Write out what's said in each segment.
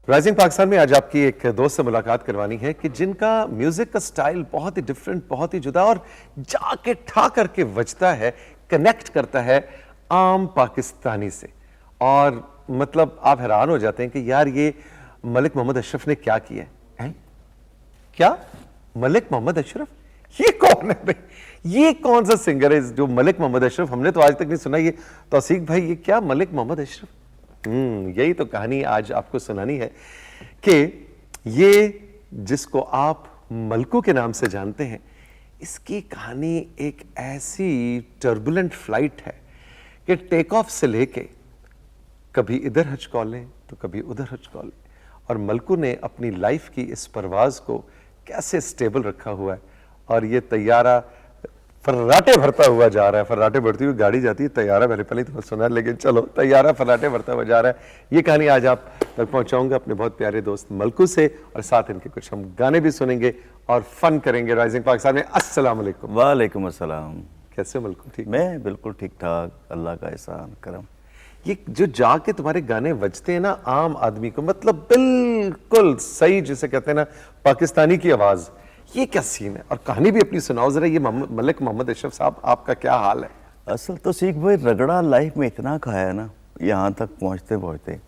Rising Pakistan में आज आपकी एक दोस्त से मुलाकात करवानी है कि जिनका म्यूजिक का स्टाइल बहुत ही डिफरेंट, बहुत ही जुदा और जाके ठा करके बजता है, कनेक्ट करता है आम पाकिस्तानी से। और मतलब आप हैरान हो जाते हैं कि यार ये मलिक मोहम्मद अशरफ ने क्या किया है? क्या मलिक मोहम्मद अशरफ? ये कौन है भाई? ये कौन सा सिंगर है जो मलिक मोहम्मद अशरफ? हमने तो आज तक नहीं सुना। ये तौसीक भाई, ये क्या मलिक मोहम्मद अशरफ? यही तो कहानी आज आपको सुनानी है कि ये जिसको आप मलकू के नाम से जानते हैं, इसकी कहानी एक ऐसी टर्बुलेंट फ्लाइट है कि टेक ऑफ से लेके कभी इधर हचकौलें तो कभी उधर हचकौलें, और मलकू ने अपनी लाइफ की इस परवाज को कैसे स्टेबल रखा हुआ है। और ये तैयारा फर्राटे भरता हुआ जा रहा है। फर्राटे भरती हुई गाड़ी जाती है, तैयारा मैंने पहले तो सुना, लेकिन चलो तैयारा फर्राटे भरता हुआ जा रहा है। ये कहानी आज आप तक पहुंचाऊंगा अपने बहुत प्यारे दोस्त मलकू से, और साथ इनके कुछ हम गाने भी सुनेंगे और फन करेंगे राइजिंग पाकिस्तान में। अस्सलाम वालेकुम। वालेकुम अस्सलाम। कैसे हो मलकू? ठीक? मैं बिल्कुल ठीक ठाक, अल्लाह का एहसान करम। ये जो जाके तुम्हारे गाने बजते हैं ना आम आदमी को, मतलब बिल्कुल सही जिसे कहते हैं ना पाकिस्तानी की आवाज, ये क्या सीन है? और कहानी भी अपनी सुनाओ जरा। ये मलिक मोहम्मद अशरफ साहब, आपका क्या हाल है? असल तो सीख भाई, रगड़ा लाइफ में इतना खाया ना यहाँ तक पहुँचते पहुँचते।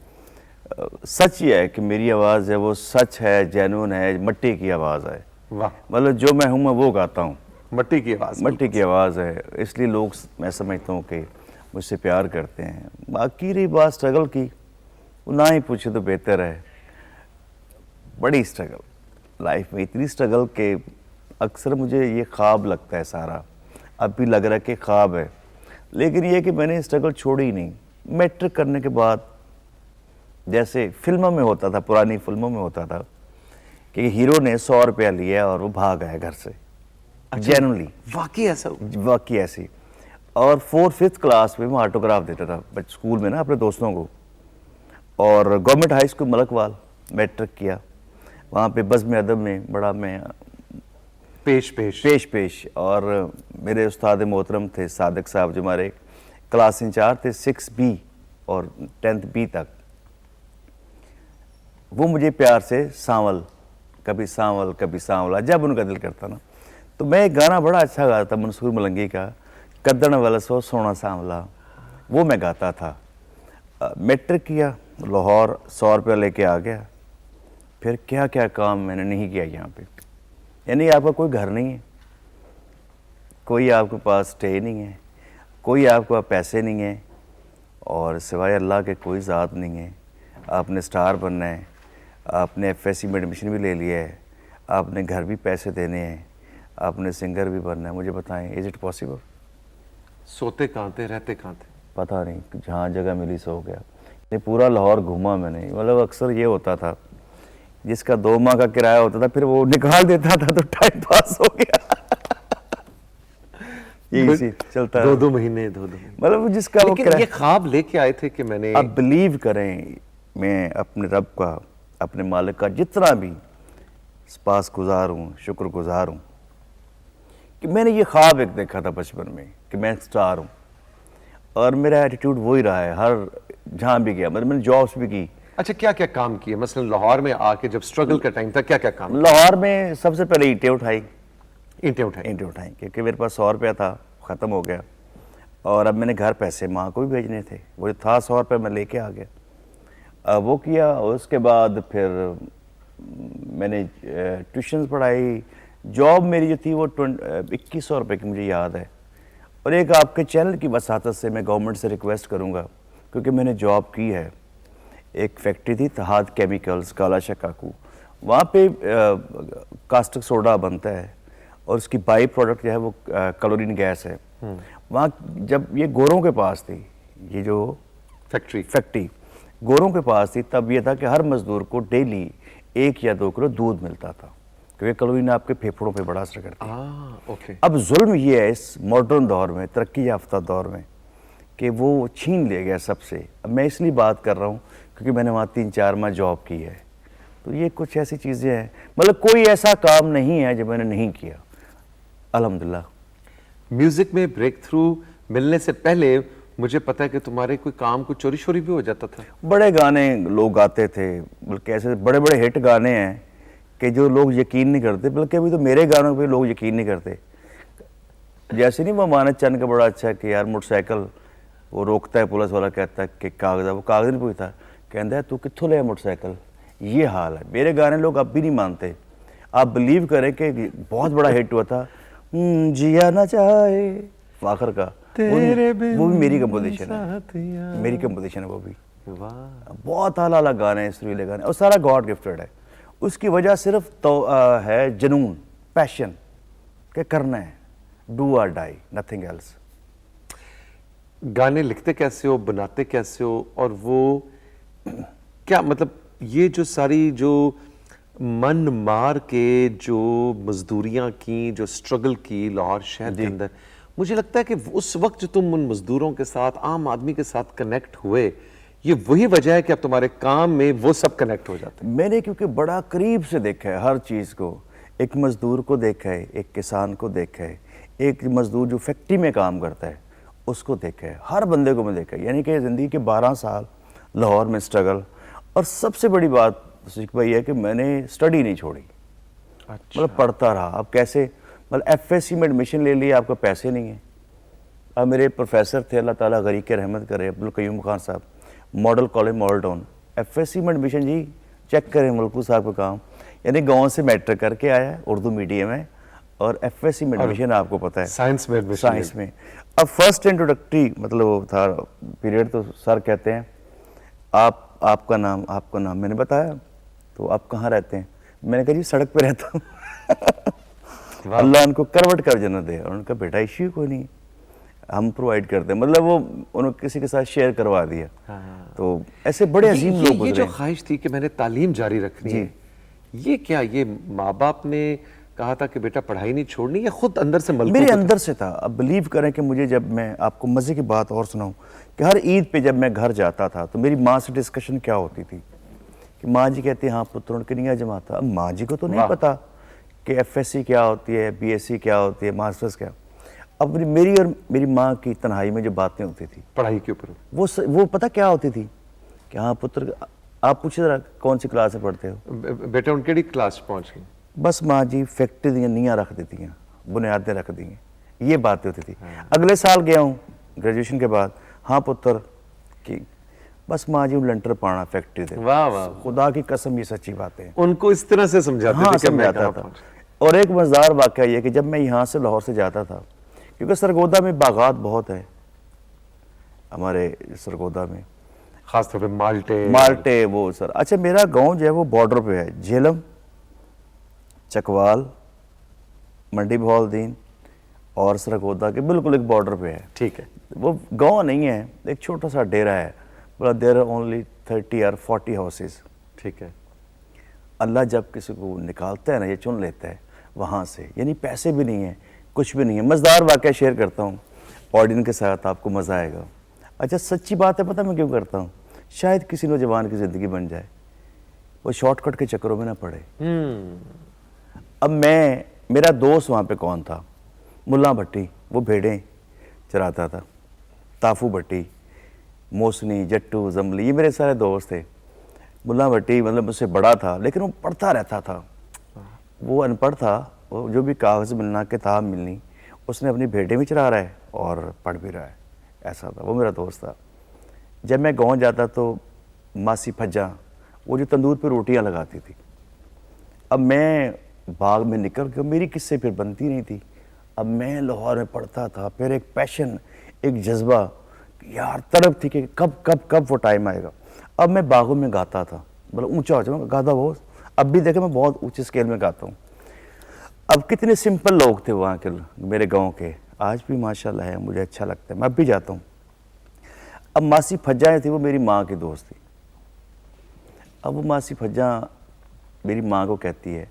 सच ये है कि मेरी आवाज़ है वो सच है, जेन्युइन है, मट्टी की आवाज़ है। वाह, मतलब जो मैं हूँ मैं वो गाता हूँ। मट्टी की आवाज, मट्टी की आवाज़ है, इसलिए लोग मैं समझता हूँ कि मुझसे प्यार करते हैं। बाकी रही बात स्ट्रगल की, वो ना ही पूछे तो बेहतर है। बड़ी स्ट्रगल लाइफ में, इतनी स्ट्रगल के अक्सर मुझे ये ख्वाब लगता है सारा, अब भी लग रहा है कि ख्वाब है। लेकिन ये कि मैंने स्ट्रगल छोड़ी ही नहीं। मैट्रिक करने के बाद जैसे फिल्मों में होता था, पुरानी फिल्मों में होता था कि हीरो ने 100 रुपया लिया और वो भाग आया घर से। जेन्युइनली वाकई ऐसा? वाकई ऐसी। और 4th-5th क्लास में मैं ऑटोग्राफ देता था स्कूल में ना अपने दोस्तों को। और government high school Malakwal matric किया, वहाँ पे बज़्म अदब में बड़ा मैं पेश। और मेरे उस्ताद मोहतरम थे सादिक साहब, जो हमारे क्लास इंचार्ज थे 6B और 10th B तक। वो मुझे प्यार से सांवल कभी सांवला जब उनका दिल करता ना, तो मैं एक गाना बड़ा अच्छा गाता था मंसूर मलंगी का, कद्दण वाला सो सोना सांवला, वो मैं गाता था। मैट्रिक किया, लाहौर 100 रुपया लेके आ गया। फिर क्या क्या काम मैंने नहीं किया यहाँ पे। यानी आपका कोई घर नहीं है, कोई आपके पास स्टे नहीं है, कोई आपके पास पैसे नहीं है, और सिवाय अल्लाह के कोई ज़ात नहीं है। आपने स्टार बनना है, आपने FSC में एडमिशन भी ले लिया है, आपने घर भी पैसे देने हैं, आपने सिंगर भी बनना है। मुझे बताएं, इज़ इट पॉसिबल? सोते कहाँ थे, रहते कहाँ थे? पता नहीं, जहाँ जगह मिली सो गया। ये पूरा लाहौर घूमा मैंने। मतलब अक्सर ये होता था, जिसका 2 माह का किराया होता था फिर वो निकाल देता था, तो टाइम पास हो गया। यही चलता है। 2 महीने मतलब जिसका वो ये ख्वाब लेके आए थे कि मैंने, अब बिलीव करें, मैं अपने रब का, अपने मालिक का जितना भी स्पासगुजार हूँ, शुक्रगुजार हूँ कि मैंने ये ख्वाब एक देखा था बचपन में कि मैं स्टार हूँ। और मेरा एटीट्यूड वही रहा है हर जहाँ भी गया। मतलब मैंने जॉब्स भी की। अच्छा, क्या क्या काम किए? मसलन लाहौर में आके जब स्ट्रगल का टाइम था, क्या क्या काम? लाहौर में सबसे पहले ईंटें उठाई क्योंकि मेरे पास 100 रुपया था, ख़त्म हो गया। और अब मैंने घर पैसे माँ को भी भेजने थे, वो जो था 100 रुपये मैं लेके आ गया। वो किया। उसके बाद फिर मैंने ट्यूशन्स पढ़ाई। जॉब मेरी जो थी वो 2100 रुपये की मुझे याद है। और एक आपके चैनल की वसातत से मैं गवर्नमेंट से रिक्वेस्ट करूँगा, क्योंकि मैंने जॉब की है। एक फैक्ट्री थी तहाद केमिकल्स, काला शकाकू, वहाँ पे कास्टिक सोडा बनता है और उसकी बाई प्रोडक्ट जो है वो क्लोरीन गैस है। वहाँ जब ये गोरों के पास थी, ये जो फैक्ट्री गोरों के पास थी, तब ये था कि हर मजदूर को डेली 1 या 2 किलो दूध मिलता था, क्योंकि क्लोरीन आपके फेफड़ों पे बड़ा असर करती है। ओके। अब जुल्म ये है इस मॉडर्न दौर में, तरक्की याफ्ता दौर में, कि वो छीन ले गया सबसे। अब मैं इसलिए बात कर रहा हूँ क्योंकि मैंने वहाँ 3-4 माह जॉब की है। तो ये कुछ ऐसी चीज़ें हैं, मतलब कोई ऐसा काम नहीं है जो मैंने नहीं किया, अल्हम्दुलिल्लाह। म्यूजिक में ब्रेक थ्रू मिलने से पहले मुझे पता है कि तुम्हारे कोई काम को चोरी शोरी भी हो जाता था। बड़े गाने लोग गाते थे, बल्कि ऐसे बड़े बड़े हिट गाने हैं कि जो लोग यकीन नहीं करते, बल्कि अभी तो मेरे गानों पे लोग यकीन नहीं करते। जैसे नहीं वो मानस चंद का बड़ा अच्छा है कि यार मोटरसाइकिल वो रोकता है, पुलिस वाला कहता है कि कागज, वो कागज नहीं पूछता, कहता है तू कित्थों ले मोटरसाइकिल। ये हाल है मेरे गाने, लोग अब भी नहीं मानते। आप बिलीव करें कि बहुत बड़ा हिट हुआ था जिया ना चाहे फाखर का, वो भी मेरी कंपोजिशन है, मेरी कंपोजिशन है वो भी। वाह, बहुत आला गाने हैं, सुरीले गाने, और सारा गॉड गिफ्टेड है। उसकी वजह सिर्फ तो है जुनून, पैशन के करना है, डू और डाई, नथिंग एल्स। गाने लिखते कैसे हो, बनाते कैसे हो, और वो क्या मतलब ये जो सारी जो मन मार के जो मजदूरियां की, जो स्ट्रगल की लाहौर शहर के अंदर, मुझे लगता है कि उस वक्त जो तुम उन मजदूरों के साथ, आम आदमी के साथ कनेक्ट हुए, ये वही वजह है कि अब तुम्हारे काम में वो सब कनेक्ट हो जाते हैं। मैंने क्योंकि बड़ा करीब से देखा है हर चीज़ को, एक मजदूर को देखा है, एक किसान को देखा है, एक मजदूर जो फैक्ट्री में काम करता है उसको देखा है, हर बंदे को मैं देखा है। यानी कि ज़िंदगी के 12 साल लाहौर में स्ट्रगल। और सबसे बड़ी बात सिख भाई है कि मैंने स्टडी नहीं छोड़ी, मतलब पढ़ता रहा। अब कैसे, मतलब एफएससी में एडमिशन ले लिया, आपको पैसे नहीं है। अब मेरे प्रोफेसर थे, अल्लाह ताला गरीब के रहमत करे, अब्दुल कयूम खान साहब, model college model town, FSc में एडमिशन जी चेक करें मलकू साहब का काम, यानी गांव से मैट्रिक करके आया, उर्दू मीडियम है, और एफएससी में एडमिशन आपको पता है साइंस में एडमिशन, साइंस में। अब फर्स्ट इंट्रोडक्टरी मतलब वो था पीरियड, तो सर कहते हैं आपका नाम मैंने बताया, तो आप कहाँ रहते हैं, मैंने कहा जी सड़क पे रहता हूँ। अल्लाह उनको करवट कर जन्नत दे। और उनका बेटा इश्यू कोई नहीं, हम प्रोवाइड करते हैं, मतलब वो उन्होंने किसी के साथ शेयर करवा दिया। तो ऐसे बड़े अजीम लोग गुजरे। ये जो ख्वाहिश थी कि मैंने तालीम जारी रखनी है, ये क्या, ये माँ बाप ने कहा था कि बेटा पढ़ाई नहीं छोड़नी, या खुद अंदर से मलकूत मेरे अंदर से था। अब बिलीव करें कि मुझे, जब मैं आपको मज़े की बात और सुनाऊं, कि हर ईद पे जब मैं घर जाता था तो मेरी माँ से डिस्कशन क्या होती थी कि माँ जी कहती है हाँ पुत्र उनके नहीं जमाता। अब माँ जी को तो नहीं पता कि एफएससी क्या होती है, बीएससी क्या होती है, मास्टर्स क्या। अब मेरी और मेरी माँ की तन्हाई में जो बातें होती थी पढ़ाई के ऊपर, वो पता क्या होती थी कि हाँ पुत्र, आप पूछे जरा कौन सी क्लास में पढ़ते हो, बेटा उनके केड़ी क्लास पहुंच गई, बस माँ जी फैक्ट्री दी नींह रख दी, बुनियादें रख दी, ये बातें होती थी। अगले साल गया हूँ ग्रेजुएशन के बाद, हाँ पुत्र कि बस माँ जी लंटर पाना फैक्ट्री दे। वाह वाह, खुदा की कसम ये सच्ची बातें हैं। उनको इस तरह से समझाते हाँ, थे कि मैं समझाता था। और एक मज़ेदार वाक़या ये कि जब मैं यहाँ से लाहौर से जाता था, क्योंकि सरगोदा में बागात बहुत है, हमारे सरगोदा में खासतौर पे माल्टे वो सर। अच्छा, मेरा गांव जो है वो बॉर्डर पे है, झेलम, चकवाल, मंडी बहाउद्दीन और सरगोदा के बिल्कुल एक बॉर्डर पे है। ठीक है, वो गांव नहीं है, एक छोटा सा डेरा है, बोला देयर आर ओनली 30 और 40 हाउसेस। ठीक है। अल्लाह जब किसी को निकालता है ना, ये चुन लेता है वहाँ से, यानी पैसे भी नहीं है, कुछ भी नहीं है। मज़ेदार वाक़या शेयर करता हूँ ऑडियंस के साथ, आपको मज़ा आएगा। अच्छा, सच्ची बात है, पता मैं क्यों करता हूँ, शायद किसी नौजवान की ज़िंदगी बन जाए, वो शॉर्टकट के चक्करों में ना पड़े। अब मेरा दोस्त वहाँ पे कौन था, मुल्ला भट्टी, वो भेड़ें चराता था, ताफू भट्टी, मोसनी, जट्टू, जमली, ये मेरे सारे दोस्त थे। मुल्ला भट्टी मतलब मुझसे बड़ा था, लेकिन वो पढ़ता रहता था, वो अनपढ़ था, वो जो भी कागज़ मिलना, किताब मिलनी, उसने अपनी भेड़ें भी चरा रहा है और पढ़ भी रहा है, ऐसा था। वो मेरा दोस्त था। जब मैं गाँव जाता तो मासी फज्जा वो जो तंदूर पे रोटियां लगाती थी, अब मैं बाग में निकल के, मेरी किससे फिर बनती नहीं थी। अब मैं लाहौर में पढ़ता था, फिर एक पैशन, एक जज्बा, यार तड़प थी कि कब वो टाइम आएगा। अब मैं बागों में गाता था, मतलब ऊंचा हो जाऊँ गाता बहुत। अब भी देखे मैं बहुत ऊंचे स्केल में गाता हूँ। अब कितने सिंपल लोग थे वहाँ के, मेरे गांव के, आज भी माशाल्लाह है, मुझे अच्छा लगता है, मैं अब भी जाता हूँ। अब मासी फज्जा थी, वो मेरी माँ की दोस्त थी। अब वो मासी फज्जा मेरी माँ को कहती है,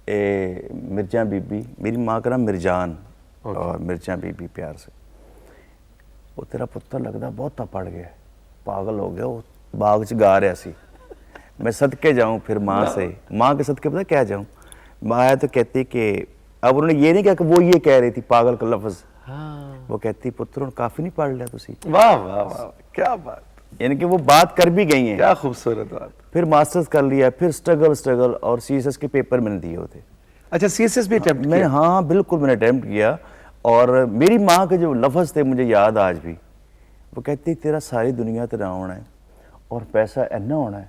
ए मिर्जा बीबी, मेरी माँ का नाम मिर्जान और मिर्जा बीबी प्यार से, वो तेरा पुत्र लगता बहुत तपड़ गया, पागल हो गया, वो बाग च गा रहा सी, मैं सदके जाऊँ फिर माँ से, माँ के सदके पता क्या जाऊँ। माँ आया तो कहती कि, अब उन्होंने ये नहीं कहा कि वो ये कह रही थी पागल का लफ्ज़, वो कहती पुत्र काफी नहीं पढ़ लिया तुसी। वाह वाह वाह, क्या बात, यानी कि वो बात कर भी गई हैं। क्या खूबसूरत बात। फिर मास्टर्स कर लिया, फिर स्ट्रगल और सीएसएस के पेपर मैंने दिए होते। अच्छा, सीएसएस भी अटेम्प्ट मैंने, हाँ बिल्कुल मैंने अटेम्प्ट किया। और मेरी माँ के जो लफ्ज़ थे मुझे याद आज भी, वो कहती तेरा सारी दुनिया ते ना होना है और पैसा इन्ना होना है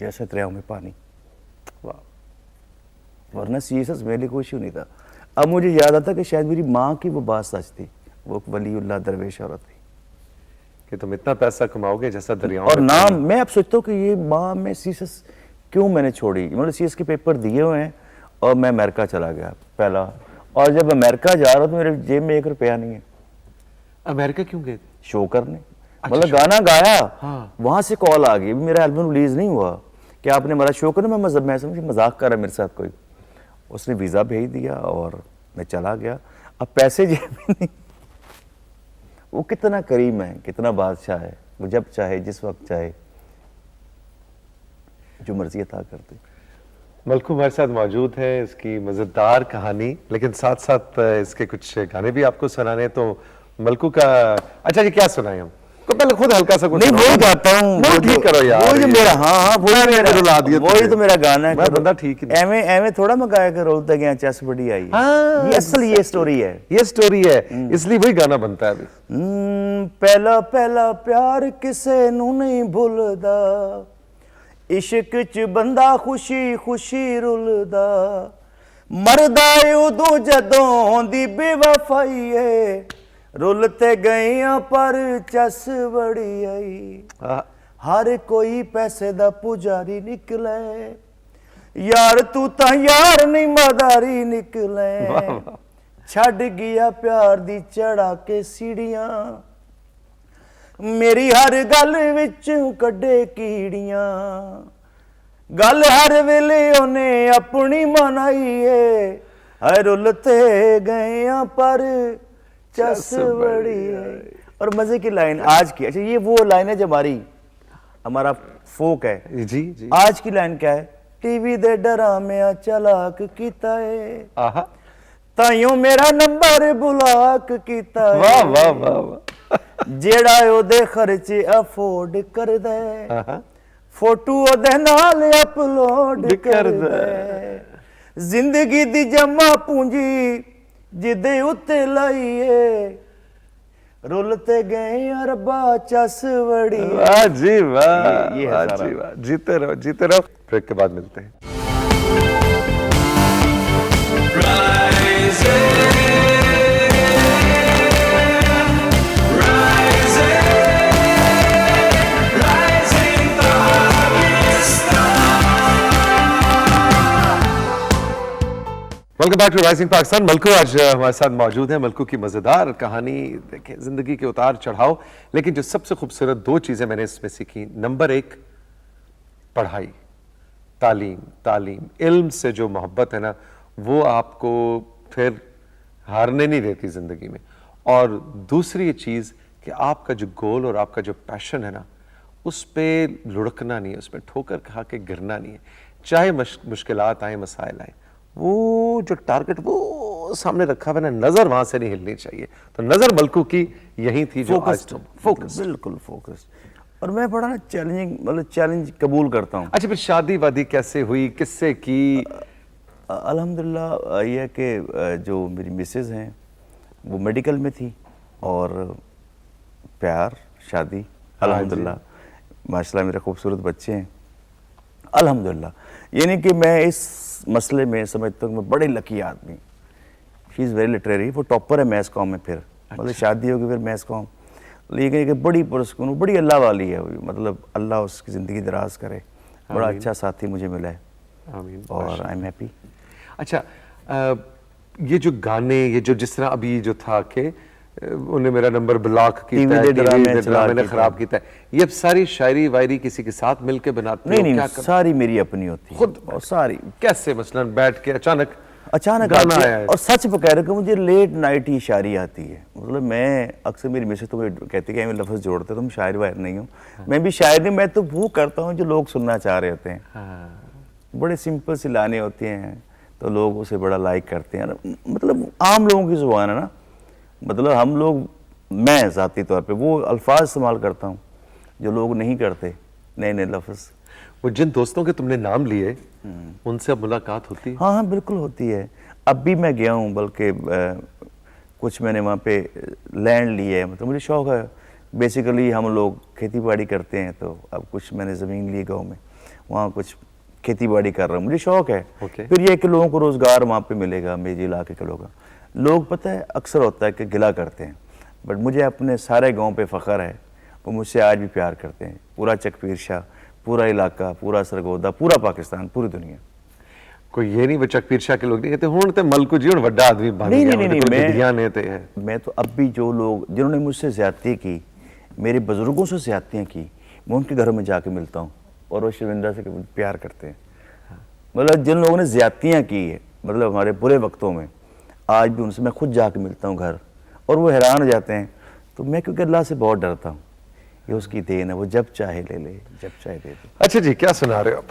जैसे दरियाओं में पानी। वाह। वरना सीएसएस मेरे लिए कोई इशू नहीं था। अब मुझे याद आता कि शायद मेरी माँ की वो बात सच थी, वो वलीउल्लाह दरवेश औरत थी कि तुम इतना पैसा कमाओगे जैसा दरियाओं और में नाम। मैं अब सोचता हूँ कि ये माँ में सीएसएस क्यों मैंने छोड़ी। मतलब सीएस के पेपर दिए हुए हैं और मैं अमेरिका चला गया पहला, और जब अमेरिका जा रहा हूँ तो मेरे जेब में 1 रुपया नहीं है। अमेरिका क्यों गए? शो करने, मतलब गाना गाया, हाँ। वहां से कॉल आ गई, मेरा एल्बम रिलीज नहीं हुआ कि आपने हमारा शो करना। मैं समझी मजाक कर रहा है मेरे साथ कोई। उसने वीज़ा भेज दिया और मैं चला गया। अब पैसे जेब में नहीं। वो कितना करीम है, कितना बादशाह है, वो जब चाहे जिस वक्त चाहे जो मर्जी अता करते। मलकू हमारे साथ मौजूद है, इसकी मज़ेदार कहानी, लेकिन साथ साथ इसके कुछ गाने भी आपको सुनाने। तो मलकू का, अच्छा जी क्या सुनाए हम? तो पहले खुद हल्का सा कुछ नहीं, वो गाता हूँ, वो ठीक करो यार। वो जो मेरा, हाँ वही मेरा, रुला दिया वही तो मेरा गाना है। मैं बंदा ठीक ही नहीं। एवे एवे थोड़ा मैं गाया कर रोलता गया चस बड़ी आई। हाँ, ये असल ये स्टोरी है, ये स्टोरी है, इसलिए वही गाना बनता है अभी। पहला पहला प्यार किसे नू नहीं भुलदा, इश्क च बंदा खुशी खुशी रुलदा, मरदा उदों जदों दी बेवफाई है, रुलते गईयां पर चस बड़ी आई। हर कोई पैसे दा पुजारी निकले, यार तू तां यार नहीं मदारी निकले, छड़ गया प्यार दी चढ़ा के सीढ़ियां, मेरी हर गल विचों कड्डे कीड़ियां, गल हर वेले ओने अपनी मनाई है, हर रुलते गए पर चस बड़ी है। और मजे की लाइन आज की, अच्छा ये वो लाइन है जो हमारा फोक है जी जी। आज की लाइन क्या है? टीवी दे डरामिया चलाक कीता है, आहा, ताइयों मेरा नंबर बुलाक कीता है, वाह वाह वाह वाह, जेड़ा ओदे खर्चे अफोर्ड कर दे, आहा, फोटो ओदे नाल अपलोड कर दे, जिंदगी दी जमा पूंजी जिदे उत्ते लाइए, रुलते गए अरबा चस बड़ी। वाह जी वाह, ये है वाह सारा। जी वाह। जीते रहो जीते रहो। ब्रेक के बाद मिलते हैं। Welcome back to Rising Pakistan. मलकू आज हमारे साथ मौजूद है। मलकू की मज़ेदार कहानी देखें, ज़िंदगी के उतार चढ़ाव, लेकिन जो सबसे खूबसूरत 2 चीज़ें मैंने इसमें सीखी, नंबर 1 पढ़ाई, तालीम, तालीम, इल्म से जो मोहब्बत है ना, वो आपको फिर हारने नहीं देती ज़िंदगी में। और दूसरी ये चीज़ कि आपका जो गोल और आपका जो पैशन है ना, उस पर लुढ़कना नहीं है, उसमें ठोकर खा के गिरना नहीं है। चाहे मुश्किलात आए, मसाइल आए, वो जो टारगेट वो सामने रखा हुआ है ना, नजर वहां से नहीं हिलनी चाहिए। तो नजर मलकू की यही थी जो आज तुम फोकस, बिल्कुल फोकस। और मैं बड़ा ना चैलेंजिंग, मतलब चैलेंज कबूल करता हूँ। अच्छा, फिर शादी वादी कैसे हुई, किससे की? अल्हम्दुलिल्लाह ये है कि जो मेरी मिसेज हैं वो मेडिकल में थी, और प्यार शादी अल्हम्दुलिल्लाह, माशाल्लाह मेरे खूबसूरत बच्चे हैं अल्हम्दुलिल्लाह। यानी कि मैं इस मसले में समझता हूँ मैं बड़े लकी आदमी। शी इज़ वेरी लिटरेरी, वो टॉपर है मैथ्स कॉम में। फिर मतलब शादी होगी फिर मैथ्स कॉम, लेकिन बड़ी पुरस्कून, बड़ी अल्लाह वाली है वो, मतलब अल्लाह उसकी ज़िंदगी दराज करे। बड़ा अच्छा साथी मुझे मिला है, आमीन, और आई एम हैप्पी। अच्छा, ये जो गाने, ये जो जिस तरह अभी जो था कि उन्हें मेरा नंबर ब्लॉक किया है, मैंने खराब किया है, ये अब सारी शायरी वायरी किसी के साथ मिलके बनाते हो? नहीं, सारी मेरी अपनी होती है खुद, और सारी। कैसे मसलन बैठ के अचानक गाना आया है? और सच कह रहे कि मुझे लेट नाइट ही शायरी आती है। मतलब मैं अक्सर, मेरी मिसेज तो कहती है कि मैं लफ्ज़ जोड़ते, तुम शायर वायर नहीं हूँ। मैं भी शायर नहीं, मैं तो वो करता हूँ जो लोग सुनना चाह रहे होते हैं। बड़े सिंपल सी लाने होती हैं, तो लोग उसे बड़ा लाइक करते हैं। मतलब आम लोगों की ज़ुबान है ना, मतलब हम लोग, मैं ज़ाती तौर पे वो अल्फाज इस्तेमाल करता हूँ जो लोग नहीं करते, नए नए लफ्ज़। वो जिन दोस्तों के तुमने नाम लिए उनसे अब मुलाकात होती है? हाँ हाँ बिल्कुल होती है। अब भी मैं गया हूँ, बल्कि कुछ मैंने वहाँ पे लैंड ली है, मतलब मुझे शौक़ है। बेसिकली हम लोग खेती बाड़ी करते हैं, तो अब कुछ मैंने ज़मीन ली गाँव में, वहाँ कुछ खेती बाड़ी कर रहा हूँ, मुझे शौक़ है। फिर ये कि लोगों को रोज़गार वहाँ पे मिलेगा, मेरे इलाके के लोग पता है अक्सर होता है कि गिला करते हैं, बट मुझे अपने सारे गाँव पे फ़ख्र है, वो मुझसे आज भी प्यार करते हैं। पूरा चकपीर शाह, पूरा इलाका, पूरा सरगोदा, पूरा पाकिस्तान, पूरी दुनिया। कोई ये नहीं चकपीर शाह के लोग नहीं कहते हुण ते मलकू जी हुण वड्डा आदमी बन गया, मैं तो अब भी जो लोग जिन्होंने मुझसे ज़्यादती की, मेरे बुजुर्गों से ज़्यादतियाँ की, मैं उनके घरों में जाके मिलता हूँ और वो शर्मिंदा से प्यार करते हैं। मतलब जिन लोगों ने ज़्यादतियाँ की है, मतलब हमारे बुरे वक्तों में, आज भी उनसे मैं खुद जाके मिलता हूँ घर, और वो हैरान हो जाते हैं। तो मैं क्योंकि अल्लाह से बहुत डरता हूँ, ये उसकी देन है, वो जब चाहे ले ले, जब चाहे दे दे। अच्छा जी, क्या सुना रहे हो आप?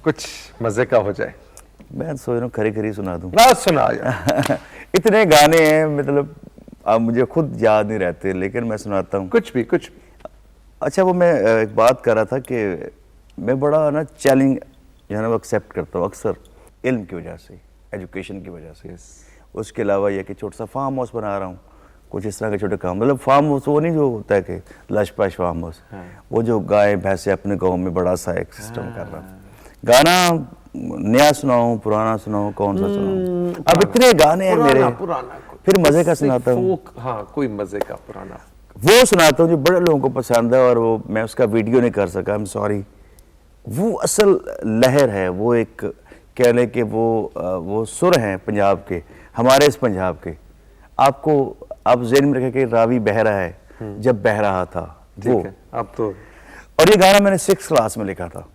कुछ मजे का हो जाए। मैं सोच रहा हूँ खरी खरी सुना दूँ। ना सुना यार। इतने गाने हैं, मतलब अब मुझे खुद याद नहीं रहते, लेकिन मैं सुनाता हूँ। कुछ भी। अच्छा, वो मैं एक बात कर रहा था कि मैं बड़ा ना चैलेंज जो है ना वो एक्सेप्ट करता हूँ अक्सर, इल्म की वजह से, एजुकेशन की वजह से। उसके अलावा यह कि छोटा सा फार्म हाउस बना रहा हूँ, कुछ इस तरह के छोटे काम। मतलब फार्म हाउस वो नहीं जो होता है कि लश पश फार्म हाउस, वो जो गाय भैंसे अपने गाँव में बड़ा सा एक सिस्टम कर रहा हूँ। गाना नया सुनाऊं, पुराना सुनाऊं, कौन सा सुनाऊं? अब इतने गाने हैं मेरे, पुराना फिर मजे का सुनाता हूँ। हाँ, कोई मजे का पुराना वो सुनाता हूँ जो बड़े लोगों को पसंद है, और वो मैं उसका वीडियो नहीं कर सका, आई एम सॉरी। वो असल लहर है, वो एक कह लें कि वो सुर हैं पंजाब के, हमारे इस पंजाब के। आपको आप ज़हन में रखें कि रावी बह रहा है जब बह रहा था वो। अब तो, और ये गाना मैंने 6th क्लास में लिखा था,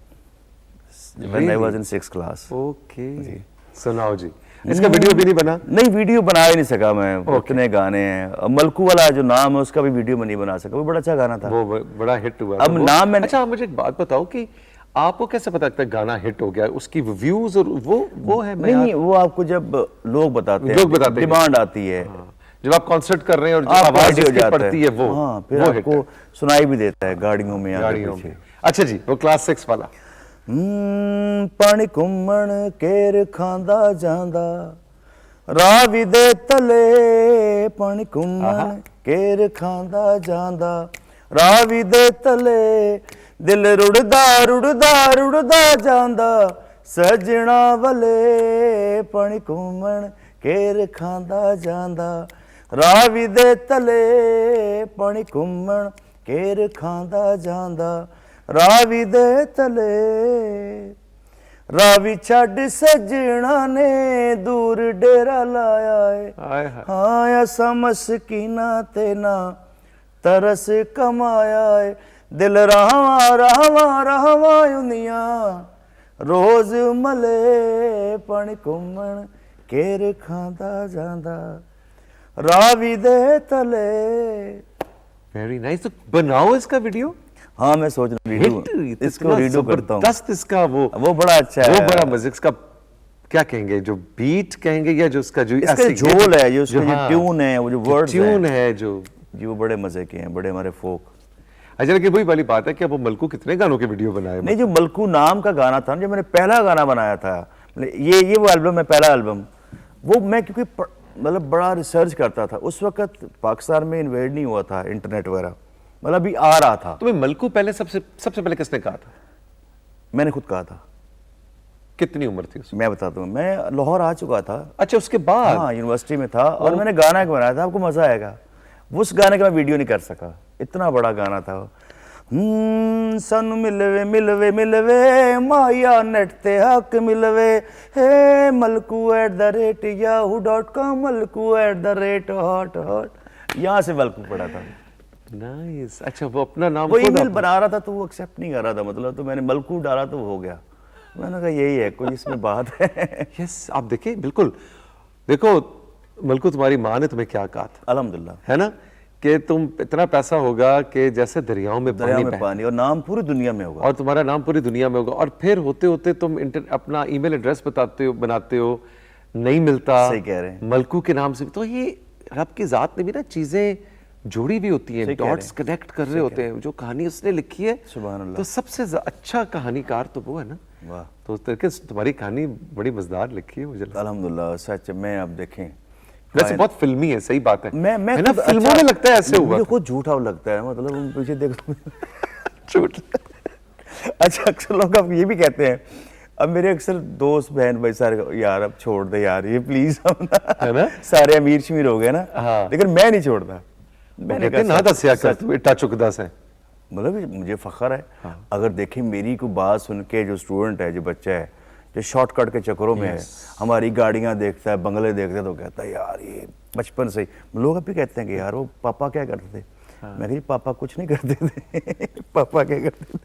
when I was in 6th class. Okay, सुनाओ जी। इसका वीडियो भी नहीं बना? नहीं, वीडियो बना ही नहीं सका मैं, उतने गाने हैं। मलकू वाला जो नाम है उसका भी वीडियो में नहीं बना सका, वो बड़ा अच्छा गाना था, वो बड़ा हिट हुआ। अब नाम मैंने। अच्छा, मुझे एक बात बताओ कि आपको कैसे पता लगता है गाना हिट हो गया? उसकी व्यूज और वो है? नहीं, वो आपको जब लोग बताते हैं, डिमांड आती है, जब आप कॉन्सर्ट कर रहे हैं और जो आवाज इसकी पड़ती है वो, हाँ, फिर आपको सुनाई भी देता है गाड़ियों में, गाड़ियों में। अच्छा जी, वो क्लास 6 वाला। पानी घुम्मण केर खांदा जांदा, रावी दे तले, पानी घुम्मण केर खांदा जांदा, रावी दे तले, दिल रुड़दा रुड़दा रुड़दा जांदा, सजना वले, पानी घुम्मण केर खांदा जांदा, रावी दे तले, पानी घुम्मण केर खांदा जांदा, रावी दे तले। रावी छड़ सजना ने दूर डेरा लाया है, हाँ ऐसा मस्कीना ते ना तरस कमाया है, दिल रहवा रहवा रहवा उनिया, रोज मले, पानी घुम्मण केर खांदा जांदा, रावी दे तले। Very nice. तो बनाओ इसका वीडियो। हाँ, मैं सोच रहा हूँ इसको वीडियो करता हूँ। जबरदस्त इसका वो बड़ा अच्छा है, वो बड़ा मजे का, क्या कहेंगे, जो बीट कहेंगे या जो इसका जो इसका झोल है, जो उसका ट्यून है, वो जो वर्ड्स ट्यून है, जो वो बड़े मजे के हैं, बड़े हमारे फोक। अच्छा, लेकिन वही वाली बात है कि अब वो मलकू कितने गानों के वीडियो बनाए? नहीं, जो मलकू नाम का गाना था, जो मैंने पहला गाना बनाया था, ये वो एल्बम है, पहला एल्बम, वो मैं क्योंकि मतलब बड़ा रिसर्च करता था, उस वक्त पाकिस्तान में इन्वेड नहीं हुआ था इंटरनेट वगैरह, मतलब अभी आ रहा था। तुम्हें मलकू पहले सबसे पहले किसने कहा था? मैंने खुद कहा था। कितनी उम्र थी उसमें? मैं बताता हूँ, मैं लाहौर आ चुका था। अच्छा, उसके बाद? हाँ, यूनिवर्सिटी में था, और मैंने गाना बनाया था, आपको मजा आएगा। उस गाने का मैं वीडियो नहीं कर सका, इतना बड़ा गाना था। सानू मिलवे मिलवे मिलवे माया नेट ते हक मिलवे, हे malku@yahoo.com, malku@hot, यहाँ से मलकू पड़ा था। नाइस। अच्छा, वो अपना नाम वो ईमेल बना रहा था तो वो एक्सेप्ट नहीं कर रहा था, मतलब, तो मैंने मलकू डाला तो वो हो गया। मैंने कहा यही है, कोई इसमें बात है। यस, आप देखिए, बिल्कुल देखो मलकू, तुम्हारी माँ ने तुम्हें क्या कहा था? अल्हम्दुलिल्लाह, है ना, कि तुम इतना पैसा होगा कि जैसे दरियाओं में पानी, और नाम पूरी दुनिया में होगा, और तुम्हारा नाम पूरी दुनिया में होगा। और फिर होते होते तुम अपना ईमेल एड्रेस बनाते हो, नहीं मिलता। सही कह रहे हैं। मलकू के नाम से भी, तो ये रब की जात ने भी ना चीजें जोड़ी भी होती हैं, सही कह रहे डॉट्स कनेक्ट कर रहे होते हैं। जो कहानी उसने लिखी है, सुभान अल्लाह। तो सबसे अच्छा कहानीकार तो वो है ना। वाह। तो उस तरीके से तुम्हारी कहानी बड़ी मजेदार लिखी है, मुझे लगता अल्हम्दुलिल्लाह। सच में आप देखें, है। वैसे बहुत फिल्मी है, सही बात है। मैं है ना, खुद फिल्मों में लगता है ऐसे हुआ मुझे था। खुद झूठा लगता है, मतलब हम पीछे देखो झूठ। अच्छा, अक्सर लोग अब ये भी कहते हैं, अब मेरे अक्सर दोस्त बहन भाई सारे, यार अब छोड़ दे यार ये प्लीज, हम है ना? सारे अमीर शमीर हो गए ना। हाँ। लेकिन मैं नहीं छोड़ता। मैंने कहते ना दसिया कर तू इट्टा चुकदा से। मतलब मुझे फख्र है। अगर देखें मेरी कोई बात सुन के जो स्टूडेंट है, जो बच्चा है, जो शॉर्टकट के चक्करों में है, हमारी गाड़ियां देखता है, बंगले देखता है, तो कहता है यार ये बचपन से ही। लोग अभी कहते हैं कि यार वो पापा क्या करते थे। मैं कही पापा कुछ नहीं करते थे पापा क्या करते थे।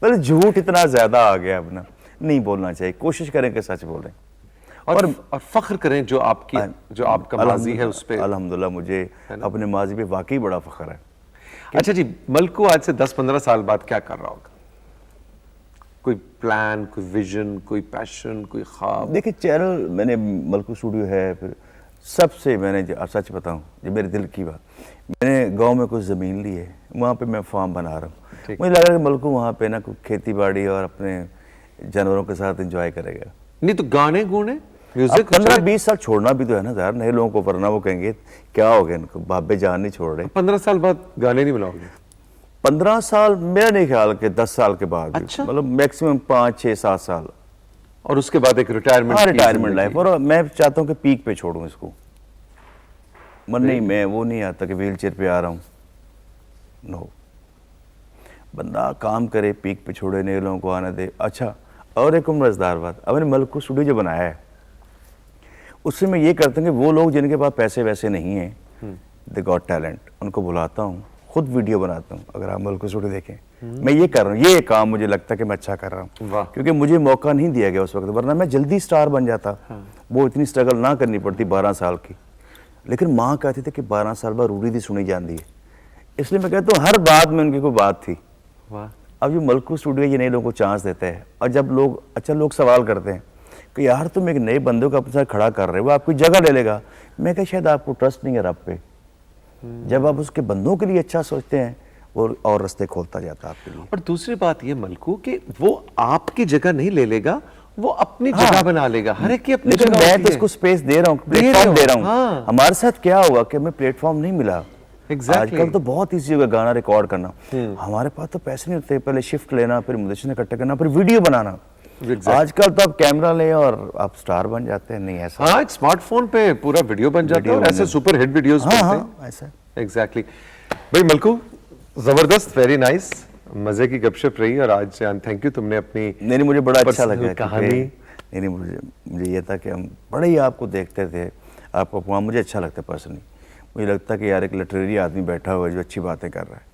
पर झूठ इतना ज्यादा आ गया अब ना, नहीं बोलना चाहिए, कोशिश करें कि सच बोलें और फख्र करें जो आपकी, जो आपका माजी है उस पे। अल्हम्दुलिल्लाह मुझे अपने माजी पे वाकई बड़ा फख्र है। अच्छा जी, मलकू आज से 10-15 साल बाद क्या कर रहा होगा? कोई प्लान, कोई विजन, कोई पैशन, कोई ख्वाब? देखिए चैनल मैंने मलकू स्टूडियो है, फिर सबसे मैंने सच बताऊं, जो मेरे दिल की बात, मैंने गांव में कुछ ज़मीन ली है, वहाँ पे मैं फार्म बना रहा हूँ। मुझे लगा कि मलकू वहाँ पे ना खेती बाड़ी और अपने जानवरों के साथ एंजॉय करेगा। नहीं तो गाने गुने, म्यूजिक। 15-20 साल छोड़ना भी तो है ना यार, नए लोगों को, वरना वो कहेंगे क्या हो गया इनको, बाबे जान नहीं छोड़ रहे। 15 साल बाद गाने नहीं बनाओगे? 15 साल मेरा नहीं ख्याल के 10 साल के बाद। अच्छा। मतलब मैक्सिमम 5-6-7 साल। और उसके बाद एक रिटायरमेंट? हाँ, रिटायरमेंट लाइफ। और मैं चाहता हूँ कि पीक पे छोड़ूं इसको। मन नहीं, मैं वो नहीं आता कि व्हील चेयर पे आ रहा हूँ। नो, बंदा काम करे, पीक पे छोड़े, नए लोगों को आने दे। अच्छा, और एक मजेदार बात, अब मैंने मलकू स्टूडियो जो बनाया है, उससे मैं ये करता हूँ कि वो लोग जिनके पास पैसे वैसे नहीं हैं, दे गॉट टैलेंट, उनको बुलाता हूँ, खुद वीडियो बनाता हूँ। अगर आप मलकू स्टूडियो देखें, मैं ये कर रहा हूँ, ये काम मुझे लगता है कि मैं अच्छा कर रहा हूँ, क्योंकि मुझे मौका नहीं दिया गया उस वक्त, वरना मैं जल्दी स्टार बन जाता। वो इतनी स्ट्रगल ना करनी पड़ती 12 साल की। लेकिन माँ कहती थी कि 12 साल बाद रूढ़ी दी सुनी जाती है, इसलिए मैं कहता हूँ हर बात में उनकी कोई बात थी। अब जो मलकू स्टूडियो ये नए लोगों को चांस देता है, और जब लोग, अच्छा लोग सवाल करते हैं कि यार तुम एक नए बंदे को अपने साथ खड़ा कर रहे हो, वो आपकी जगह ले लेगा। मैं कहा शायद आपको ट्रस्ट नहीं है रब पे। जब आप उसके बंदों के लिए अच्छा सोचते हैं, वो और रास्ते खोलता जाता है आपके लिए। और दूसरी बात ये मलकू कि वो आपकी जगह नहीं ले लेगा, वो अपनी जगह बना लेगा। हर एक की अपनी लेकिन जगह मैं होती तो है। उसको स्पेस दे रहा हूँ, प्लेटफॉर्म दे रहा हूँ। हाँ। हमारे साथ क्या हुआ कि हमें प्लेटफॉर्म नहीं मिला। Exactly. आजकल तो बहुत ईजी होगा गाना रिकॉर्ड करना। हमारे पास तो पैसे नहीं होते, पहले शिफ्ट लेना, फिर म्यूजिशियन इकट्ठे करना, फिर वीडियो बनाना। Exactly. आजकल तो आप कैमरा ले और आप स्टार बन जाते हैं। नहीं ऐसा। हाँ, एक स्मार्टफोन पे पूरा वीडियो बन जाता है और ऐसे सुपर हिट वीडियोस हाँ, बनते हैं। हाँ, ऐसा। एग्जैक्टली। भाई मलकू, जबरदस्त, वेरी नाइस, मजे की गपशप रही। और आज थैंक यू, तुमने अपनी नहीं मुझे बड़ा अच्छा personal लगा कहानी। नहीं मुझे ये था कि हम बड़े ही आपको देखते थे, आपका प्रोग्राम मुझे अच्छा लगता है पर्सनली। मुझे लगता है कि यार एक लिटरेरी आदमी बैठा हुआ है जो अच्छी बातें कर रहा है,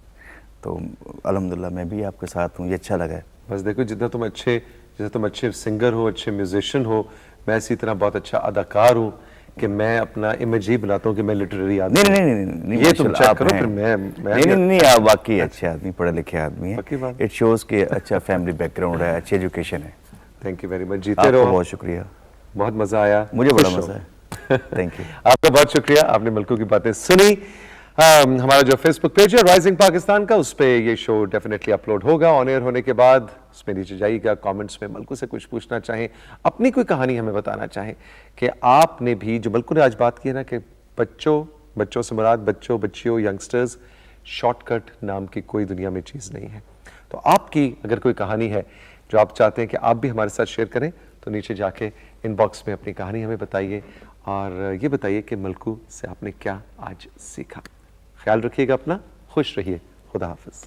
तो अल्हम्दुलिल्लाह मैं भी आपके साथ हूँ, ये अच्छा लगा है। बस देखो, जितना तुम अच्छे सिंगर हो, अच्छे म्यूजिशियन हो, मैं इसी तरह बहुत अच्छा अदाकार हूँ कि मैं अपना इमेज ही बनाता हूँ कि मैं लिटरेरी आदमी। नहीं, ये तुम चेक करो, फिर नहीं, आप वाकई अच्छे आदमी, पढ़े लिखे आदमी हैं। इट शोज कि अच्छा फैमिली बैकग्राउंड है, अच्छी एजुकेशन है। थैंक यू वेरी मच, जीते रहो। बहुत शुक्रिया, बहुत मजा आया, मुझे बड़ा मजा है। Thank you. आपका बहुत शुक्रिया, आपने मलकू की बातें सुनी। हमारा जो फेसबुक पेज है राइजिंग पाकिस्तान का, उस पर ये शो डेफिनेटली अपलोड होगा ऑन एयर होने के बाद। उसमें नीचे जाइएगा, कमेंट्स में मलकू से कुछ पूछना चाहें, अपनी कोई कहानी हमें बताना चाहें कि आपने भी, जो मलकू ने आज बात की है ना कि बच्चों से मुराद बच्चों, बच्चियों, यंगस्टर्स, शॉर्टकट नाम की कोई दुनिया में चीज़ नहीं है। तो आपकी अगर कोई कहानी है जो आप चाहते हैं कि आप भी हमारे साथ शेयर करें, तो नीचे जाके इनबॉक्स में अपनी कहानी हमें बताइए और ये बताइए कि मलकू से आपने क्या आज सीखा। ख्याल रखिएगा अपना, खुश रहिए, खुदा हाफिज।